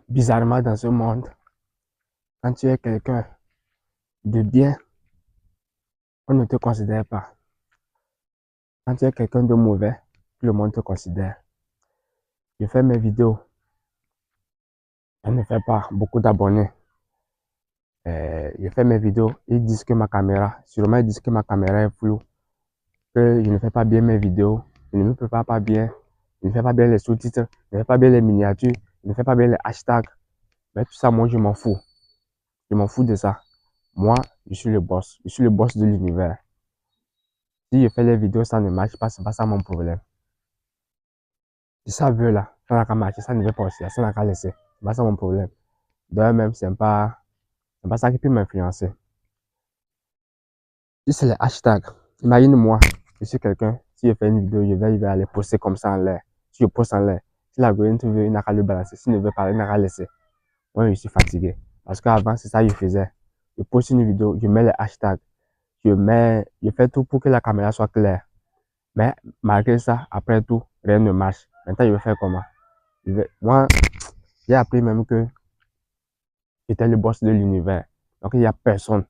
Bizarrement, dans ce monde, quand tu es quelqu'un de bien, on ne te considère pas. Quand tu es quelqu'un de mauvais, tout le monde te considère. Je fais mes vidéos, je ne fais pas beaucoup d'abonnés. Je fais mes vidéos, ils disent que ma caméra, sûrement ils disent que ma caméra est floue, que je ne fais pas bien mes vidéos, je ne me prépare pas bien, je ne fais pas bien les sous-titres, je ne fais pas bien les miniatures, je ne fais pas bien les hashtags. Mais tout ça, moi, je m'en fous. Je m'en fous de ça. Moi, je suis le boss. Je suis le boss de l'univers. Si je fais les vidéos, ça ne marche pas, c'est pas ça mon problème. Si ça veut là, ça n'a qu'à marcher, ça ne veut pas aussi, ça n'a qu'à laisser. C'est pas ça mon problème. D'ailleurs même, c'est pas ça qui peut m'influencer. Si c'est les hashtags, imagine-moi, je suis quelqu'un, si je fais une vidéo, je vais aller poster comme ça en l'air. Si je poste en l'air, si l'algorithme veut, il n'a qu'à le balancer. S'il ne veut pas, il n'a qu'à laisser. Moi, je suis fatigué. Parce qu'avant, c'est ça que je faisais. Je poste une vidéo, je mets les hashtags, je fais tout pour que la caméra soit claire. Mais malgré ça, après tout, rien ne marche. Maintenant, je vais faire comment? Moi, j'ai appris même que j'étais le boss de l'univers. Donc, il n'y a personne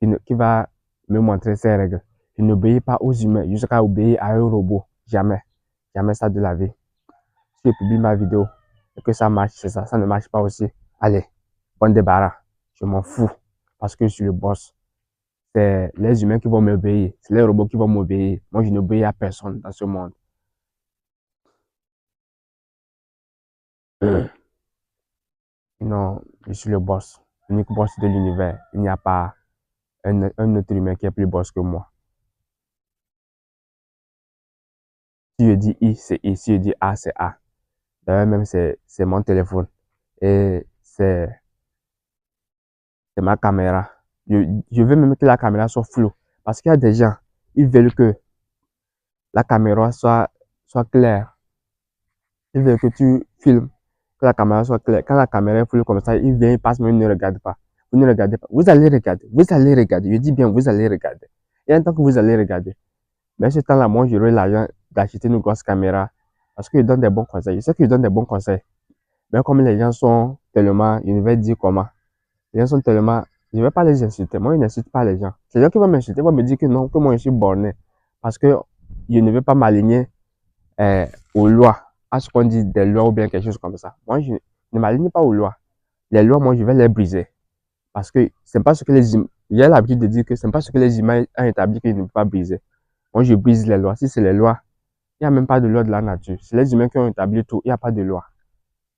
qui va me montrer ses règles. Je n'obéis pas aux humains jusqu'à obéir à un robot. Jamais. Jamais ça de la vie. Si je publie ma vidéo et que ça marche, c'est ça. Ça ne marche pas aussi. Allez, bon débarras. Je m'en fous parce que je suis le boss. C'est les humains qui vont m'obéir. C'est les robots qui vont m'obéir. Moi, je n'obéis à personne dans ce monde. Non, je suis le boss. L'unique boss de l'univers. Il n'y a pas un autre humain qui est plus boss que moi. Si je dis I, c'est I. Si je dis A, c'est A. D'ailleurs, même, c'est mon téléphone. Et c'est ma caméra. Je veux même que la caméra soit floue. Parce qu'il y a des gens, ils veulent que la caméra soit claire. Ils veulent que tu filmes, que la caméra soit claire. Quand la caméra est floue comme ça, ils viennent, ils passent, mais ils ne regardent pas. Vous ne regardez pas. Vous allez regarder. Vous allez regarder. Je dis bien, vous allez regarder. Et en tant que vous allez regarder. Mais ce temps-là, moi, j'aurai l'argent d'acheter une grosse caméra. Parce que je donne des bons conseils. Je sais que je donne des bons conseils. Mais comme les gens sont tellement, je ne vais dire comment. Les gens sont tellement, je ne vais pas les insulter. Moi, je n'insulte pas les gens. C'est les gens qui vont m'insulter, vont me dire que non, que moi, je suis borné. Parce que je ne veux pas m'aligner aux lois, à ce qu'on dit des lois ou bien quelque chose comme ça. Moi, je ne m'aligne pas aux lois. Les lois, moi, je vais les briser. Parce que c'est pas ce que j'ai l'habitude de dire que c'est pas ce que les humains ont établi que je ne peux pas briser. Moi, je brise les lois. Si c'est les lois, il n'y a même pas de loi de la nature. C'est les humains qui ont établi tout. Il n'y a pas de loi.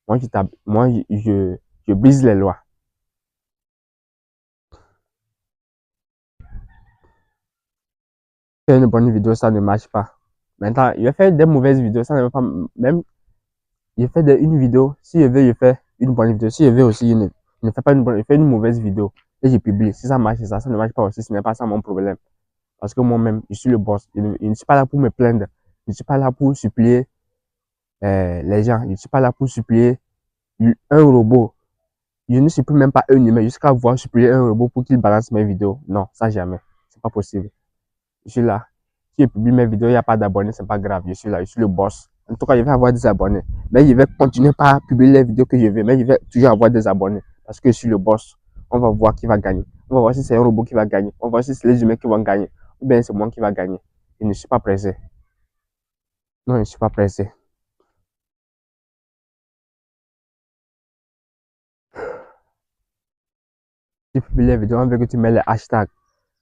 Moi, je brise les lois. Faire une bonne vidéo, ça ne marche pas. Maintenant, je vais faire des mauvaises vidéos, ça ne va pas. Même, je fais une vidéo. Si je veux, je fais une bonne vidéo. Si je veux aussi, je ne fais pas une bonne, je fais une mauvaise vidéo. Et je publie. Si ça marche, ça ne marche pas aussi. Ce n'est pas ça mon problème. Parce que moi-même, je suis le boss. Je ne suis pas là pour me plaindre. Je ne suis pas là pour supplier les gens. Je ne suis pas là pour supplier un robot. Je ne supplie même pas un humain jusqu'à voir supplier un robot pour qu'il balance mes vidéos. Non, ça jamais. C'est pas possible. Je suis là. Si je publie mes vidéos, il n'y a pas d'abonnés, c'est pas grave. Je suis là, je suis le boss. En tout cas, je vais avoir des abonnés. Mais je vais continuer par publier les vidéos que je veux. Mais je vais toujours avoir des abonnés. Parce que je suis le boss. On va voir qui va gagner. On va voir si c'est un robot qui va gagner. On va voir si c'est les humains qui vont gagner. Ou bien c'est moi qui va gagner. Je ne suis pas pressé. Non, je ne suis pas pressé. Si tu publies les vidéos, on veut que tu mets les hashtags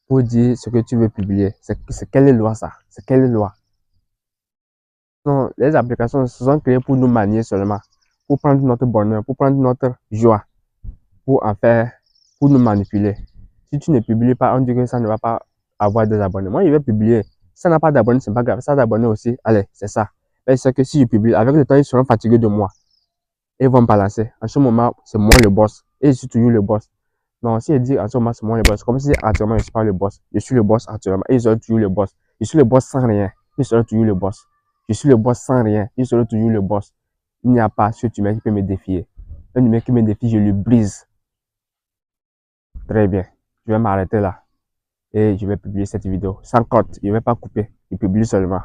pour dire ce que tu veux publier. C'est quelle loi ça? C'est quelle loi? Non, les applications se sont créées pour nous manier seulement, pour prendre notre bonheur, pour prendre notre joie, pour en faire, pour nous manipuler. Si tu ne publies pas, on dit que ça ne va pas avoir des abonnés. Moi, je vais publier. Si ça n'a pas d'abonnés, c'est pas grave. Ça d'abonnés aussi, allez, c'est ça. Mais c'est que si je publie, avec le temps, ils seront fatigués de moi. Et ils vont me balancer. En ce moment, c'est moi le boss. Et je suis toujours le boss. Non, si je dis en ce moment, c'est moi le boss, comme si actuellement, je ne suis pas le boss. Je suis le boss actuellement. Et ils seront toujours le boss. Je suis le boss sans rien. Ils seront toujours le boss. Je suis le boss sans rien. Je serai toujours le boss. Il n'y a pas ce humain qui peut me défier. Un humain qui me défie, je le brise. Très bien. Je vais m'arrêter là. Et je vais publier cette vidéo. Sans cote. Je ne vais pas couper. Je publie seulement.